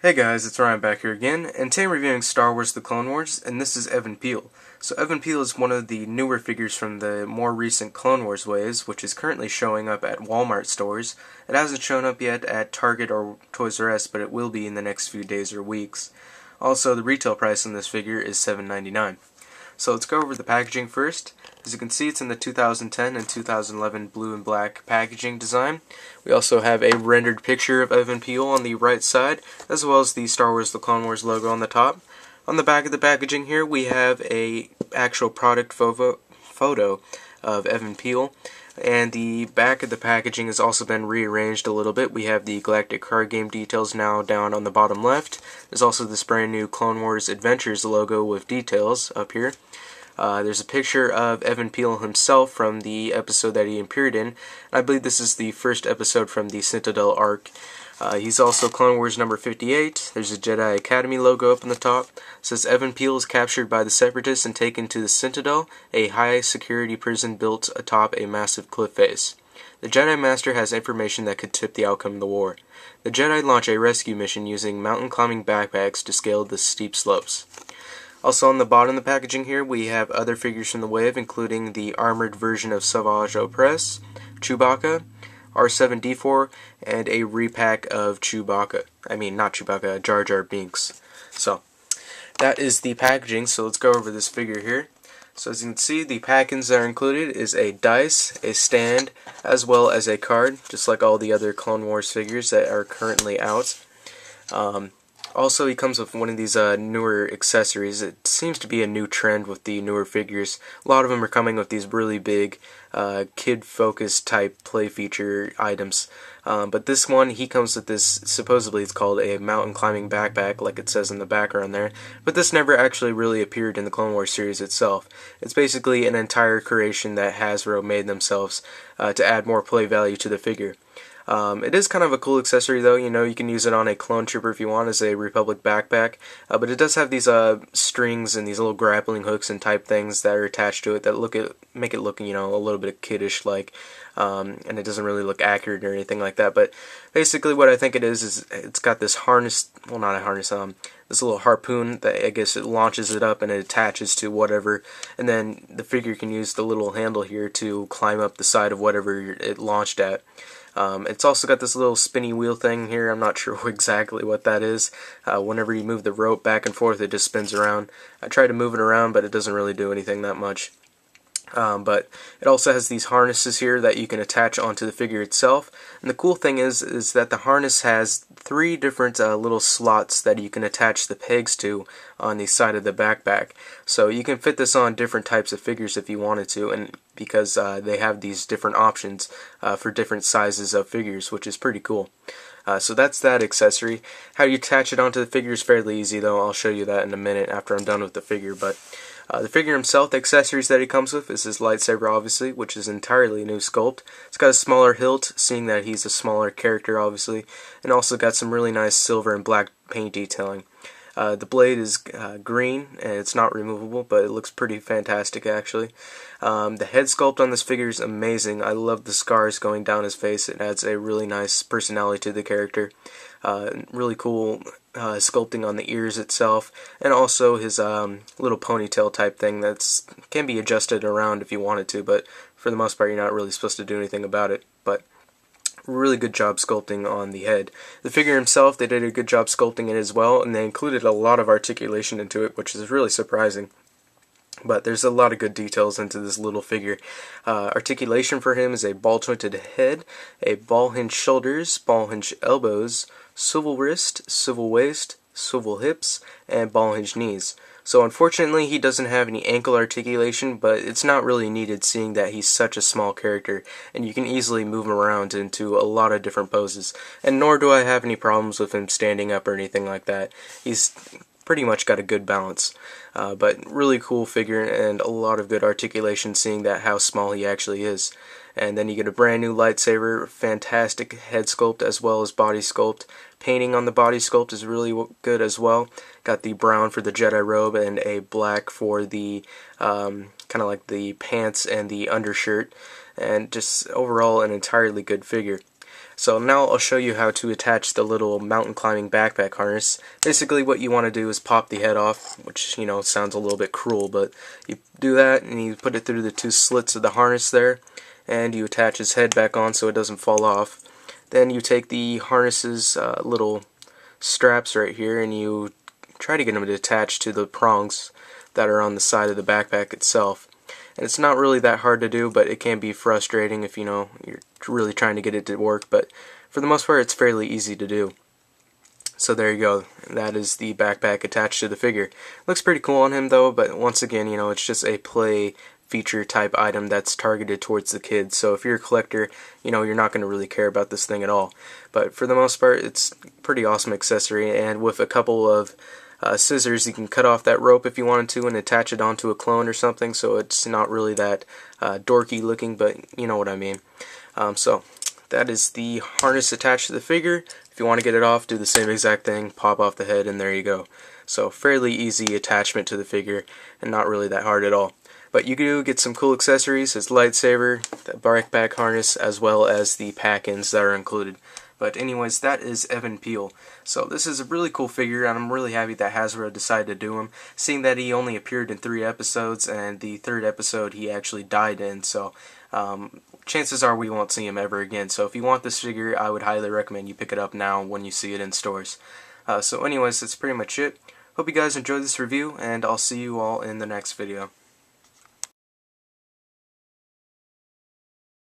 Hey guys, it's Ryan back here again, and today I'm reviewing Star Wars The Clone Wars, and this is Even Piell. So Even Piell is one of the newer figures from the more recent Clone Wars waves, which is currently showing up at Walmart stores. It hasn't shown up yet at Target or Toys R Us, but it will be in the next few days or weeks. Also, the retail price on this figure is $7.99. So let's go over the packaging first. As you can see, it's in the 2010 and 2011 blue and black packaging design. We also have a rendered picture of Even Piell on the right side, as well as the Star Wars The Clone Wars logo on the top. On the back of the packaging here, we have a actual product photo of Even Piell. And the back of the packaging has also been rearranged a little bit. We have the Galactic card game details now down on the bottom left. There's also this brand new Clone Wars Adventures logo with details up here. There's a picture of Even Piell himself from the episode that he appeared in. I believe this is the first episode from the Citadel arc. He's also Clone Wars number 58. There's a Jedi Academy logo up on the top. It says Even Piell is captured by the Separatists and taken to the Citadel, a high-security prison built atop a massive cliff face. The Jedi Master has information that could tip the outcome of the war. The Jedi launch a rescue mission using mountain-climbing backpacks to scale the steep slopes. Also on the bottom of the packaging here, we have other figures from the wave, including the armored version of Savage Opress, Chewbacca, R7-D4, and a repack of Chewbacca. Not Chewbacca, Jar Jar Binks. So, that is the packaging, so let's go over this figure here. So as you can see, the packings that are included is a dice, a stand, as well as a card, just like all the other Clone Wars figures that are currently out. Also, he comes with one of these newer accessories. It seems to be a new trend with the newer figures. A lot of them are coming with these really big, kid-focused type play feature items. But this one, he comes with this, supposedly it's called a mountain climbing backpack, like it says in the background there. But this never actually really appeared in the Clone Wars series itself. It's basically an entire creation that Hasbro made themselves to add more play value to the figure. It is kind of a cool accessory though, you can use it on a clone trooper if you want as a Republic backpack, but it does have these strings and these little grappling hooks and type things that are attached to it that make it look, a little bit kiddish like, and it doesn't really look accurate or anything like that, but basically what I think it is it's got this harness, well not a harness, this little harpoon that I guess it launches it up and it attaches to whatever, and then the figure can use the little handle here to climb up the side of whatever it launched at. It's also got this little spinny wheel thing here. I'm not sure exactly what that is. Whenever you move the rope back and forth, it just spins around. I try to move it around, but it doesn't really do anything that much. But it also has these harnesses here that you can attach onto the figure itself. And the cool thing is that the harness has 3 different little slots that you can attach the pegs to on the side of the backpack. So you can fit this on different types of figures if you wanted to, and because they have these different options for different sizes of figures, which is pretty cool. So that's that accessory. How you attach it onto the figure is fairly easy though. I'll show you that in a minute after I'm done with the figure. But the figure himself, the accessories that he comes with is his lightsaber obviously, which is entirely new sculpt. It's got a smaller hilt, seeing that he's a smaller character obviously, and also got some really nice silver and black paint detailing. The blade is green, and it's not removable, but it looks pretty fantastic actually. The head sculpt on this figure is amazing. I love the scars going down his face. It adds a really nice personality to the character. Really cool sculpting on the ears itself, and also his little ponytail type thing that can be adjusted around if you wanted to, but for the most part you're not really supposed to do anything about it. But really good job sculpting on the head. The figure himself, they did a good job sculpting it as well, and they included a lot of articulation into it, which is really surprising. But there's a lot of good details into this little figure. Articulation for him is a ball-jointed head, a ball-hinged shoulders, ball-hinged elbows, swivel wrist, swivel waist, swivel hips, and ball-hinged knees. So unfortunately he doesn't have any ankle articulation, but it's not really needed seeing that he's such a small character, and you can easily move him around into a lot of different poses. And nor do I have any problems with him standing up or anything like that. He's pretty much got a good balance. But really cool figure and a lot of good articulation seeing that how small he actually is. And then you get a brand new lightsaber, fantastic head sculpt as well as body sculpt. Painting on the body sculpt is really good as well. Got the brown for the Jedi robe and a black for the kind of like the pants and the undershirt. And just overall an entirely good figure. So now I'll show you how to attach the little mountain climbing backpack harness. Basically what you want to do is pop the head off, which sounds a little bit cruel, but you do that and you put it through the 2 slits of the harness there, and you attach his head back on so it doesn't fall off. Then you take the harness's little straps right here and you try to get them to attach to the prongs that are on the side of the backpack itself. And it's not really that hard to do, but it can be frustrating if you're really trying to get it to work, but for the most part it's fairly easy to do. So there you go, that is the backpack attached to the figure. Looks pretty cool on him though, but once again, it's just a play feature type item that's targeted towards the kids. So if you're a collector, you're not going to really care about this thing at all. But for the most part, it's a pretty awesome accessory, and with a couple of scissors you can cut off that rope if you wanted to and attach it onto a clone or something, so it's not really that dorky looking, but you know what I mean. So that is the harness attached to the figure. If you want to get it off, do the same exact thing, pop off the head, and there you go. So fairly easy attachment to the figure and not really that hard at all. But you do get some cool accessories, his lightsaber, the backpack harness, as well as the pack-ins that are included. But anyways, that is Even Piell. So this is a really cool figure, and I'm really happy that Hasbro decided to do him, seeing that he only appeared in 3 episodes, and the 3rd episode he actually died in, so chances are we won't see him ever again. So if you want this figure, I would highly recommend you pick it up now when you see it in stores. So anyways, that's pretty much it. Hope you guys enjoyed this review, and I'll see you all in the next video.